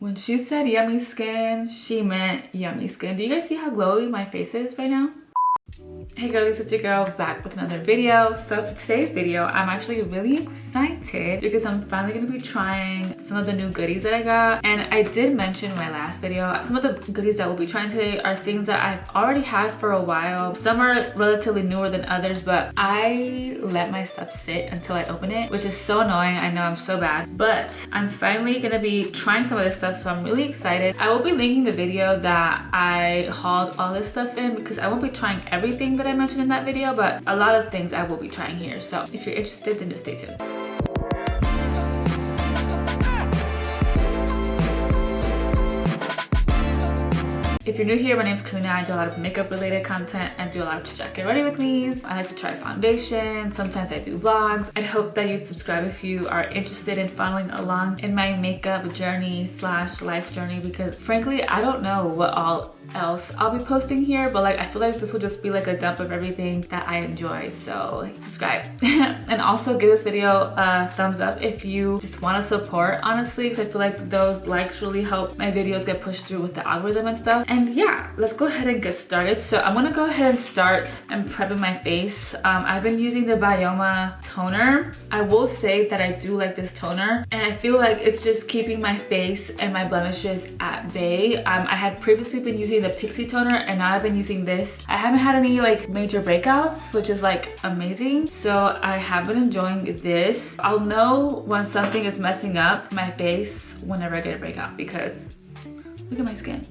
When she said yummy skin, she meant yummy skin. Do you guys see how glowy my face is right now? Hey girlies, it's your girl back with another video. So for today's video, I'm actually really excited because I'm finally going to be trying some of the new goodies that I got. And I did mention in my last video, some of the goodies that we'll be trying today are things that I've already had for a while. Some are relatively newer than others, but I let my stuff sit until I open it, which is so annoying. I know I'm so bad, but I'm finally going to be trying some of this stuff, so I'm really excited. I will be linking the video that I hauled all this stuff in because I won't be trying everything that I mentioned in that video, but a lot of things I will be trying here. So if you're interested, then just stay tuned. If you're new here, my name's Karina. I do a lot of makeup related content and do a lot of chit-chat get ready with me's. I like to try foundation. Sometimes I do vlogs. I'd hope that you'd subscribe if you are interested in following along in my makeup journey slash life journey, because frankly, I don't know what all else I'll be posting here, but like I feel like this will just be like a dump of everything that I enjoy. So subscribe and also give this video a thumbs up if you just want to support, honestly, because I feel like those likes really help my videos get pushed through with the algorithm and stuff. And yeah, let's go ahead and get started. So I'm gonna go ahead and start and prepping my face. I've been using the Bioma toner. I will say that I do like this toner, and I feel like it's just keeping my face and my blemishes at bay. I had previously been using the Pixie toner, and now I've been using this. I haven't had any like major breakouts, which is like amazing. So I have been enjoying this. I'll know when something is messing up my face whenever I get a breakout, because look at my skin.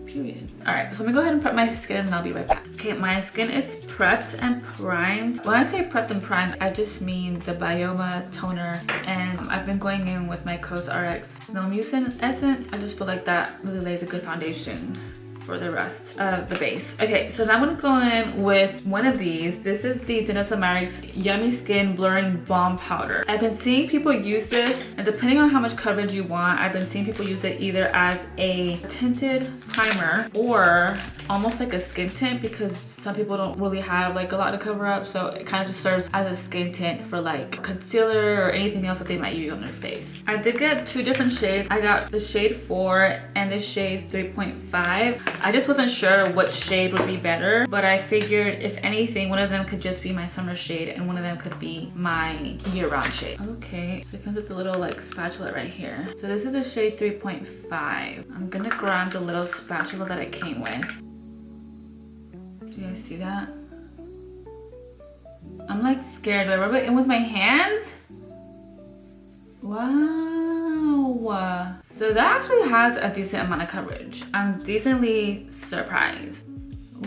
Period. All right, so I'm gonna go ahead and prep my skin and I'll be right back. Okay, my skin is prepped and primed. When I say prepped and primed, I just mean the Bioma toner, and I've been going in with my COSRX Snow Mucin Essence. I just feel like that really lays a good foundation for the rest of the base. Okay, so now I'm gonna go in with one of these. This is the Danessa Myricks Yummy Skin Blurring Balm Powder. I've been seeing people use this, and depending on how much coverage you want, I've been seeing people use it either as a tinted primer or almost like a skin tint, because some people don't really have like a lot to cover up, so it kind of just serves as a skin tint for like concealer or anything else that they might use on their face. I did get two different shades. I got the shade 4 and the shade 3.5. I just wasn't sure what shade would be better, but I figured if anything, one of them could just be my summer shade and one of them could be my year-round shade. Okay, so it comes with a little like spatula right here. So this is the shade 3.5. I'm gonna grab the little spatula that it came with. Do you guys see that? I'm like scared. Do I rub it in with my hands? Wow. So that actually has a decent amount of coverage. I'm decently surprised.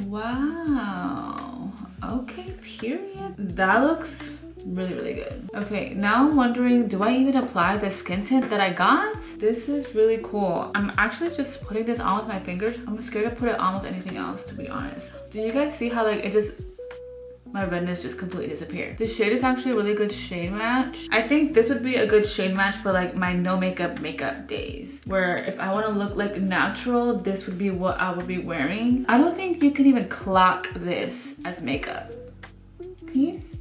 Wow. Okay, period. That looks really, really good. Okay, now I'm wondering, do I even apply the skin tint that I got? This is really cool. I'm actually just putting this on with my fingers. I'm scared to put it on with anything else, to be honest. Do you guys see how like it just, my redness just completely disappeared? This shade is actually a really good shade match. I think this would be a good shade match for like my no makeup days, where if I want to look like natural, this would be what I would be wearing. I don't think you can even clock this as makeup. Can you see?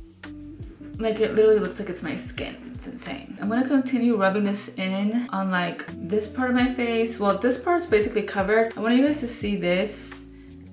Like it literally looks like it's my skin. It's insane. I'm gonna continue rubbing this in on like this part of my face. Well, this part's basically covered. I want you guys to see this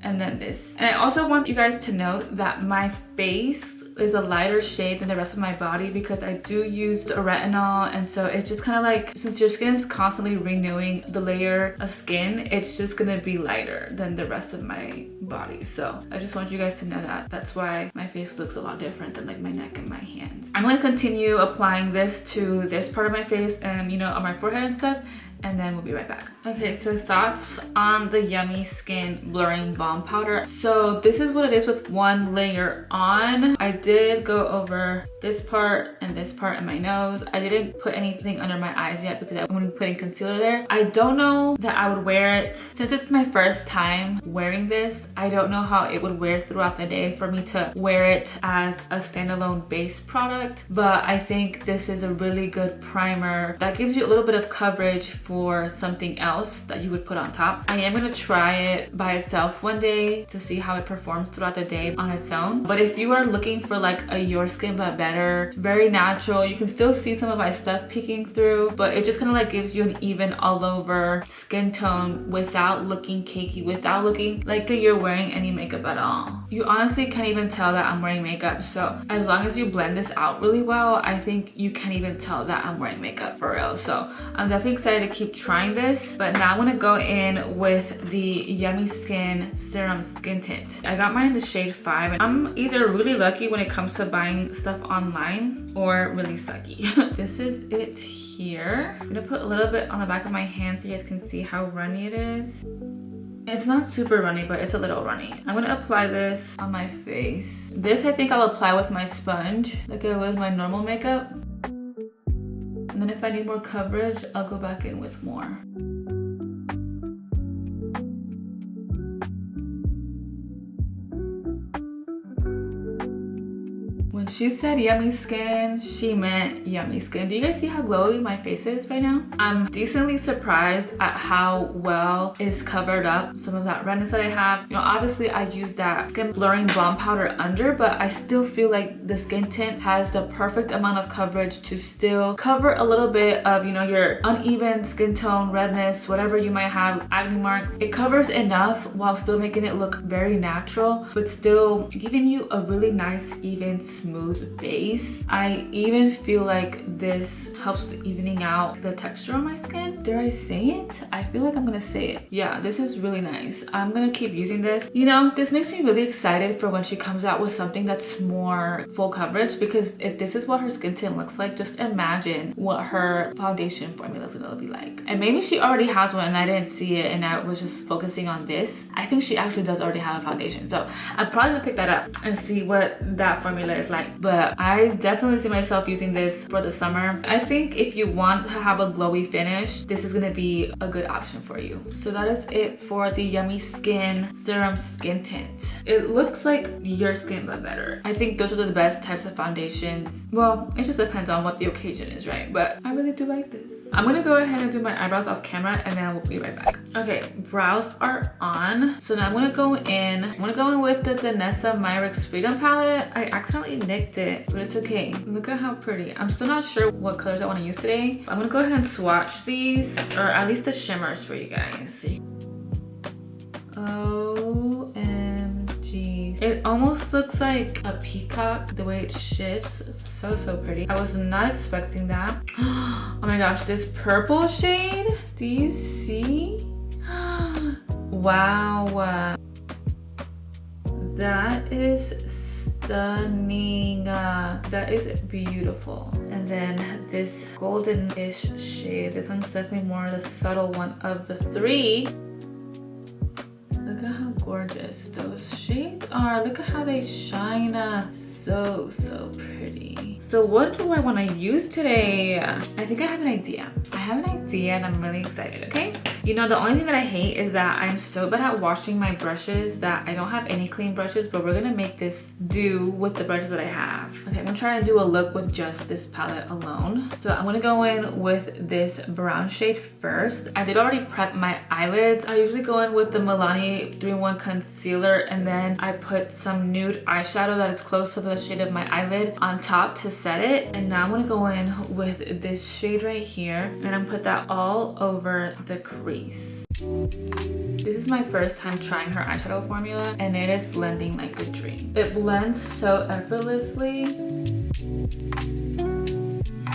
and then this. And I also want you guys to note that my face is a lighter shade than the rest of my body because I do use a retinol, and so it's just kind of like, since your skin is constantly renewing the layer of skin, it's just gonna be lighter than the rest of my body. So I just want you guys to know that. That's why my face looks a lot different than like my neck and my hands. I'm gonna continue applying this to this part of my face and, you know, on my forehead and stuff, and then we'll be right back. Okay, so thoughts on the Yummy Skin Blurring Balm Powder. So this is what it is with one layer on. I did go over this part and this part in my nose. I didn't put anything under my eyes yet because I'm gonna be putting concealer there. I don't know that I would wear it. Since it's my first time wearing this, I don't know how it would wear throughout the day for me to wear it as a standalone base product. But I think this is a really good primer that gives you a little bit of coverage for something else that you would put on top. I am gonna try it by itself one day to see how it performs throughout the day on its own. But if you are looking for like a Your Skin But Better, very natural, you can still see some of my stuff peeking through, but it just kind of like gives you an even all over skin tone without looking cakey, without looking like you're wearing any makeup at all. You honestly can't even tell that I'm wearing makeup. So as long as you blend this out really well, I think you can't even tell that I'm wearing makeup for real. So I'm definitely excited to keep trying this. But now I'm gonna go in with the Yummy Skin Serum Skin Tint. I got mine in the shade 5. And I'm either really lucky when it comes to buying stuff online or really sucky. This is it here. I'm gonna put a little bit on the back of my hand so you guys can see how runny it is. It's not super runny, but it's a little runny. I'm gonna apply this on my face. This I think I'll apply with my sponge, like I would with my normal makeup. And then if I need more coverage, I'll go back in with more. When she said yummy skin, she meant yummy skin. Do you guys see how glowy my face is right now? I'm decently surprised at how well it's covered up some of that redness that I have. You know, obviously I used that skin blurring balm powder under, but I still feel like the skin tint has the perfect amount of coverage to still cover a little bit of, you know, your uneven skin tone, redness, whatever you might have, acne marks. It covers enough while still making it look very natural, but still giving you a really nice, even, smooth base. I even feel like this helps with evening out the texture on my skin. Dare I say it? I feel like I'm gonna say it. Yeah, this is really nice. I'm gonna keep using this. You know, this makes me really excited for when she comes out with something that's more full coverage, because if this is what her skin tint looks like, just imagine what her foundation formula is gonna be like. And maybe she already has one and I didn't see it and I was just focusing on this. I think she actually does already have a foundation. So I'm probably gonna pick that up and see what that formula is like. But I definitely see myself using this for the summer. I think if you want to have a glowy finish, this is gonna be a good option for you. So that is it for the Yummy Skin Serum Skin Tint. It looks like Your Skin But Better. I think those are the best types of foundations. Well, it just depends on what the occasion is, right? But I really do like this. I'm gonna go ahead and do my eyebrows off camera and then we'll be right back. Okay, brows are on. So now I'm gonna go in with the Danessa Myricks Freedom palette. I accidentally nicked it, but it's okay. Look at how pretty. I'm still not sure what colors I wanna use today. I'm gonna go ahead and swatch these, or at least the shimmers for you guys. OMG. It almost looks like a peacock, the way it shifts. So pretty. I was not expecting that. Oh my gosh, this purple shade, do you see? Wow. That is stunning. That is beautiful. And then this golden-ish shade, this one's definitely more the subtle one of the three. Look at how gorgeous those shades are. Look at how they shine. So pretty. So what do I want to use today? I think I have an idea. And I'm really excited, okay? You know, the only thing that I hate is that I'm so bad at washing my brushes that I don't have any clean brushes, but we're gonna make this do with the brushes that I have. Okay, I'm gonna try and do a look with just this palette alone. So I'm gonna go in with this brown shade first. I did already prep my eyelids. I usually go in with the Milani 3-in-1 concealer, and then I put some nude eyeshadow that is close to the shade of my eyelid on top to set it. And now I'm gonna go in with this shade right here, and I'm gonna put that all over the crease. This is my first time trying her eyeshadow formula, and it is blending like a dream. It blends so effortlessly.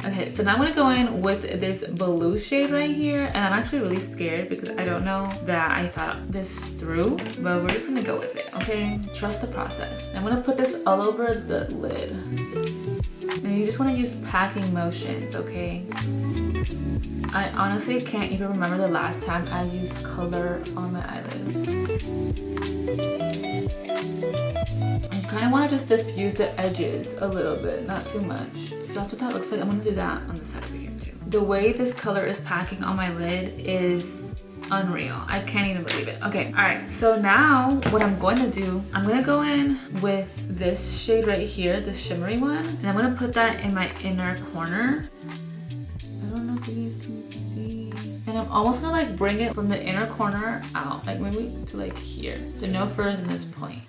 Okay, so now I'm gonna go in with this blue shade right here, and I'm actually really scared because I don't know that I thought this through, but we're just gonna go with it, okay? Trust the process. I'm gonna put this all over the lid. And you just wanna use packing motions, okay? I honestly can't even remember the last time I used color on my eyelid. And you kind of want to just diffuse the edges a little bit, not too much. So that's what that looks like. I'm going to do that on the side over here too. The way this color is packing on my lid is unreal. I can't even believe it. Okay, all right, so now what I'm going to do, I'm going to go in with this shade right here, the shimmery one, and I'm going to put that in my inner corner. I don't know if you can see. And And I'm almost gonna like bring it from the inner corner out, like maybe to like here. So no further than this point.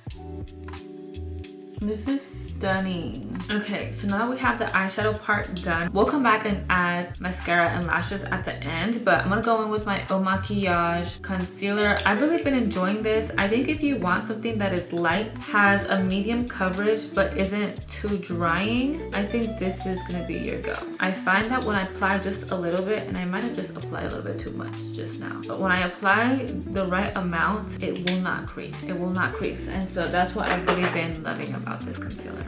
This is stunning. Okay, so now that we have the eyeshadow part done, we'll come back and add mascara and lashes at the end, but I'm gonna go in with my Eau Maquillage concealer. I've really been enjoying this. I think if you want something that is light, has a medium coverage, but isn't too drying, I think this is gonna be your go. I find that when I apply just a little bit, and I might have just applied a little bit too much just now, but when I apply the right amount, it will not crease. It will not crease, and so that's what I've really been loving about this concealer.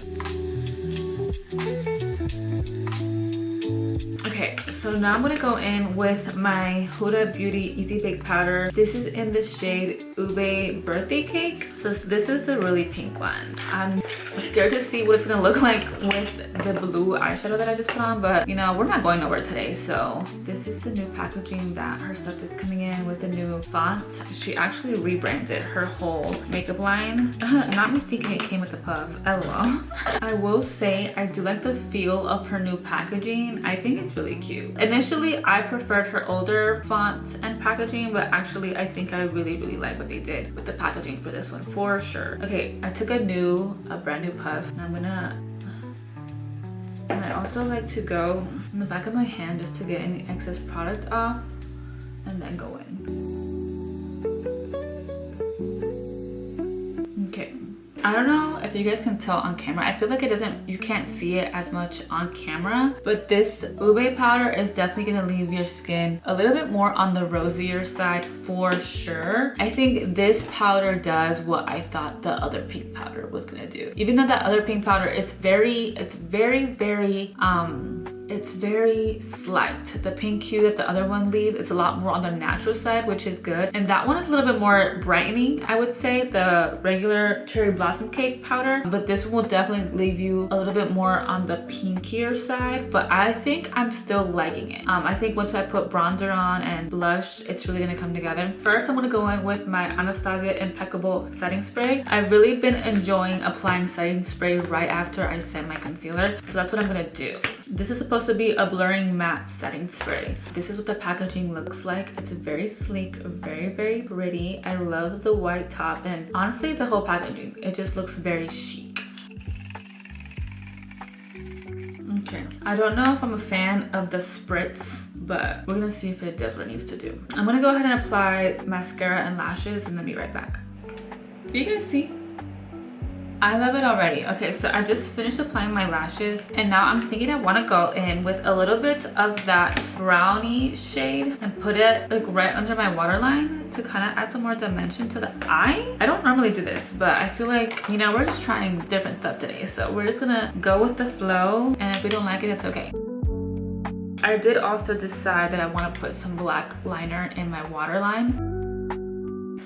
Okay, so now I'm gonna go in with my Huda Beauty Easy Bake Powder. This is in the shade Ube Birthday Cake. So this is the really pink one. I'm scared to see what it's gonna look like with the blue eyeshadow that I just put on, but you know, we're not going nowhere today. So this is the new packaging that her stuff is coming in with, the new font. She actually rebranded her whole makeup line. Not me thinking it came with a puff, LOL. I will say I do like the feel of her new packaging. I think it's really cute. Initially, I preferred her older font and packaging, but actually I think I really like what they did with the packaging for this one, for sure. Okay, I took a brand new puff, and I also like to go in the back of my hand just to get any excess product off and then go in. Okay. I don't know if you guys can tell on camera. I feel like you can't see it as much on camera, but this ube powder is definitely gonna leave your skin a little bit more on the rosier side for sure. I think this powder does what I thought the other pink powder was gonna do. Even though that other pink powder, it's very slight. The pink hue that the other one leaves, it's a lot more on the natural side, which is good. And that one is a little bit more brightening, I would say, the regular Cherry Blossom Cake powder. But this one will definitely leave you a little bit more on the pinkier side. But I think I'm still liking it. I think once I put bronzer on and blush, it's really gonna come together. First, I'm gonna go in with my Anastasia Impeccable Setting Spray. I've really been enjoying applying setting spray right after I set my concealer. So that's what I'm gonna do. This is supposed to be a blurring matte setting spray. This is what the packaging looks like. It's very sleek, very pretty. I love the white top, and honestly the whole packaging, it just looks very chic. Okay, I don't know if I'm a fan of the spritz, but we're gonna see if it does what it needs to do. I'm gonna go ahead and apply mascara and lashes and then be right back. Do you guys see? I love it already. Okay, so I just finished applying my lashes, and now I'm thinking I want to go in with a little bit of that brownie shade and put it like right under my waterline to kind of add some more dimension to the eye. I don't normally do this, but I feel like, you know, we're just trying different stuff today, so we're just gonna go with the flow, and if we don't like it, it's okay. I did also decide that I want to put some black liner in my waterline.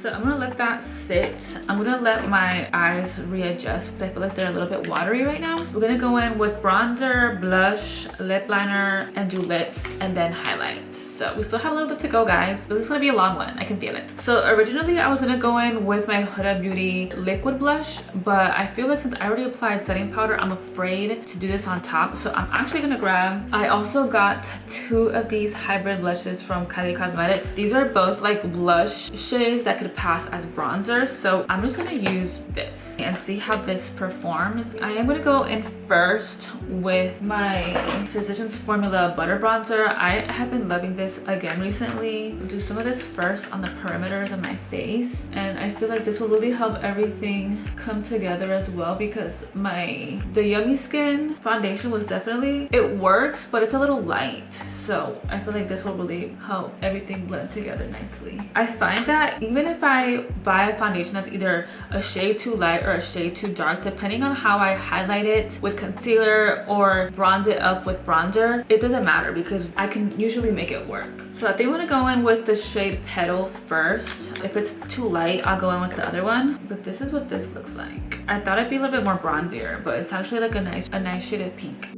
So I'm gonna let that sit. I'm gonna let my eyes readjust because I feel like they're a little bit watery right now. We're gonna go in with bronzer, blush, lip liner, and do lips, and then highlight. So we still have a little bit to go, guys. This is gonna be a long one, I can feel it. So originally I was gonna go in with my Huda Beauty liquid blush, but I feel like since I already applied setting powder, I'm afraid to do this on top. So I'm actually gonna grab, I also got 2 of these hybrid blushes from Kylie Cosmetics. These are both like blush shades that could pass as bronzer. So I'm just gonna use this and see how this performs. I am gonna go in first with my Physicians Formula Butter Bronzer. I have been loving this again recently. I'll do some of this first on the perimeters of my face, and I feel like this will really help everything come together as well, because the Yummy Skin foundation was definitely, it works, but it's a little light. So I feel like this will really help everything blend together nicely. I find that even if I buy a foundation that's either a shade too light or a shade too dark, depending on how I highlight it with concealer or bronze it up with bronzer, it doesn't matter because I can usually make it work. So I think I'm gonna go in with the shade Petal first. If it's too light, I'll go in with the other one. But this is what this looks like. I thought it'd be a little bit more bronzier, but it's actually like a nice shade of pink.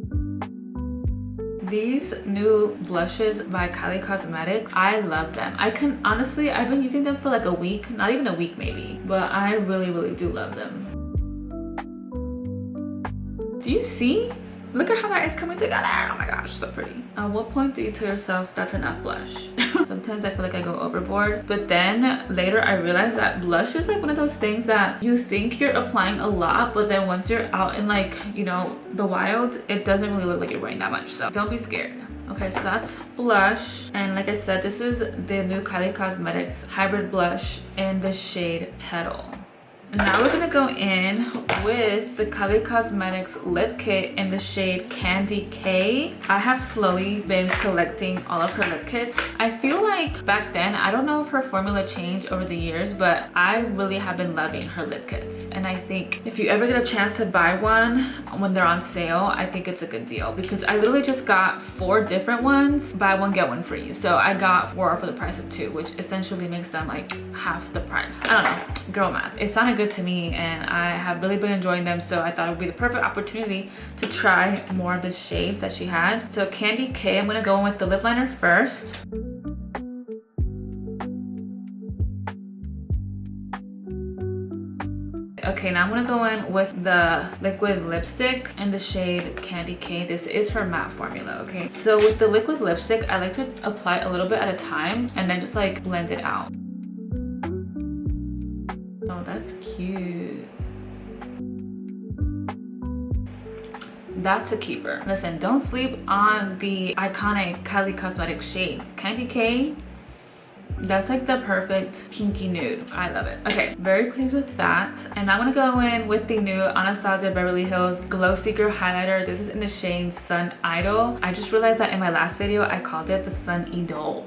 These new blushes by Kylie Cosmetics, I love them. I can honestly, I've been using them for like a week, not even a week maybe, but I really do love them. Do you see? Look at how that is coming together. Oh my gosh, so pretty. At what point do you tell yourself that's enough blush? Sometimes I feel like I go overboard, but then later I realized that blush is like one of those things that you think you're applying a lot, but then once you're out in like, you know, the wild, it doesn't really look like you're wearing that much. So don't be scared. Okay, so that's blush, and like I said, this is the new Kylie Cosmetics hybrid blush in the shade Petal. And now we're gonna go in with the Kylie Cosmetics lip kit in the shade Candy K. I have slowly been collecting all of her lip kits. I feel like back then, I don't know if her formula changed over the years, but I really have been loving her lip kits. And I think if you ever get a chance to buy one when they're on sale, I think it's a good deal, because I literally just got 4 different ones, buy one get one free. So I got 4 for the price of 2, which essentially makes them like half the price. I don't know, girl math. It sounded good to me, and I have really been enjoying them, so I thought it would be the perfect opportunity to try more of the shades that she had. So Candy K, I'm gonna go in with the lip liner first. Okay, now I'm gonna go in with the liquid lipstick in the shade Candy K. This is her matte formula, okay? So with the liquid lipstick, I like to apply a little bit at a time and then just like blend it out. Oh, that's cute. That's a keeper. Listen, don't sleep on the iconic Kylie Cosmetics shades. Candy K, that's like the perfect pinky nude. I love it. Okay, very pleased with that. And I'm gonna go in with the new Anastasia Beverly Hills Glow Seeker highlighter. This is in the shade Sun Idol. I just realized that in my last video, I called it the Sun Idol.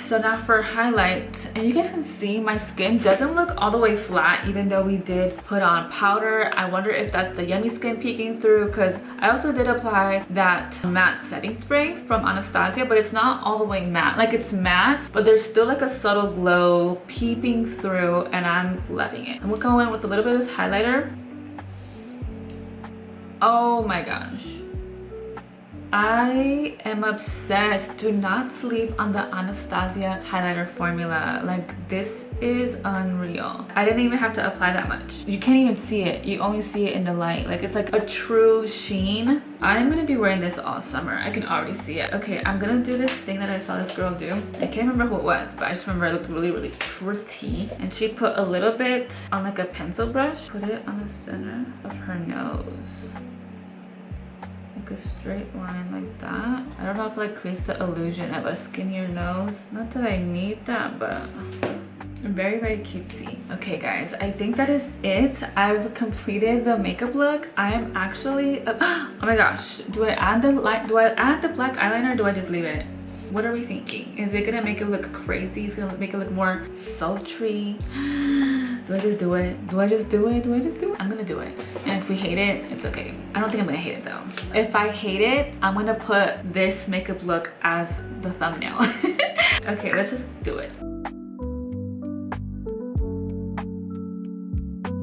So now for highlight, and you guys can see my skin doesn't look all the way flat, even though we did put on powder. I wonder if that's the Yummy Skin peeking through, because I also did apply that matte setting spray from Anastasia, but it's not all the way matte. Like, it's matte, but there's still like a subtle glow peeping through, and I'm loving it. And we'll go in with a little bit of this highlighter. Oh my gosh, I am obsessed. Do not sleep on the Anastasia highlighter formula. Like, this is unreal. I didn't even have to apply that much. You can't even see it. You only see it in the light. Like, it's like a true sheen. I'm gonna be wearing this all summer. I can already see it. Okay, I'm gonna do this thing that I saw this girl do. I can't remember who it was, but I just remember it looked really, really pretty. And she put a little bit on like a pencil brush, put it on the center of her nose. A straight line like that. I don't know if it like creates the illusion of a skinnier nose. Not that I need that, but very, very cutesy. Okay guys, I think that is it. I've completed the makeup look. I am actually oh my gosh, do I add the light? Do I add the black eyeliner, or do I just leave it? What are we thinking? Is it gonna make it look crazy? It's gonna make it look more sultry? Do I just do it? Do I just do it? Do I just do it? I'm gonna do it. And if we hate it, it's okay. I don't think I'm gonna hate it though. If I hate it, I'm gonna put this makeup look as the thumbnail. Okay, let's just do it.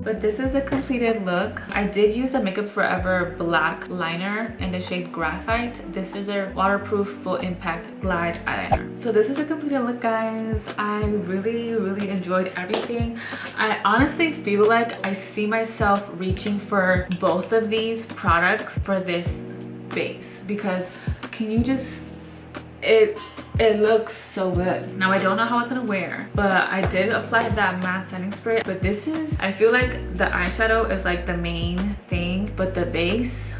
But this is a completed look. I did use the Makeup Forever black liner in the shade Graphite. This is a waterproof full impact glide eyeliner. So this is a completed look, guys. I really, really enjoyed everything. I honestly feel like I see myself reaching for both of these products for this base, because can you just, it looks so good. Now I don't know how it's gonna wear, but I did apply that matte setting spray. But this is, I feel like the eyeshadow is like the main thing, but the base,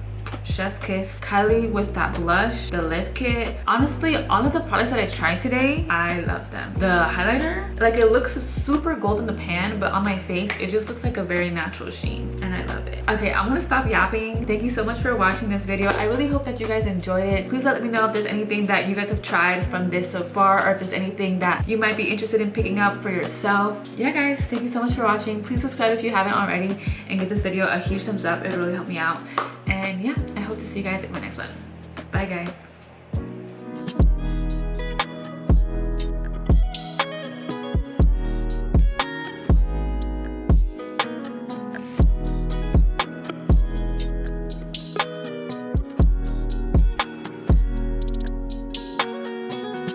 chef's kiss. Kylie with that blush, the lip kit. Honestly, all of the products that I tried today, I love them. The highlighter, like, it looks super gold in the pan, but on my face, it just looks like a very natural sheen, and I love it. Okay, I'm gonna stop yapping. Thank you so much for watching this video. I really hope that you guys enjoyed it. Please let me know if there's anything that you guys have tried from this so far, or if there's anything that you might be interested in picking up for yourself. Yeah guys, thank you so much for watching. Please subscribe if you haven't already, and give this video a huge thumbs up. It would really help me out. And yeah, I hope to see you guys in my next one. Bye guys.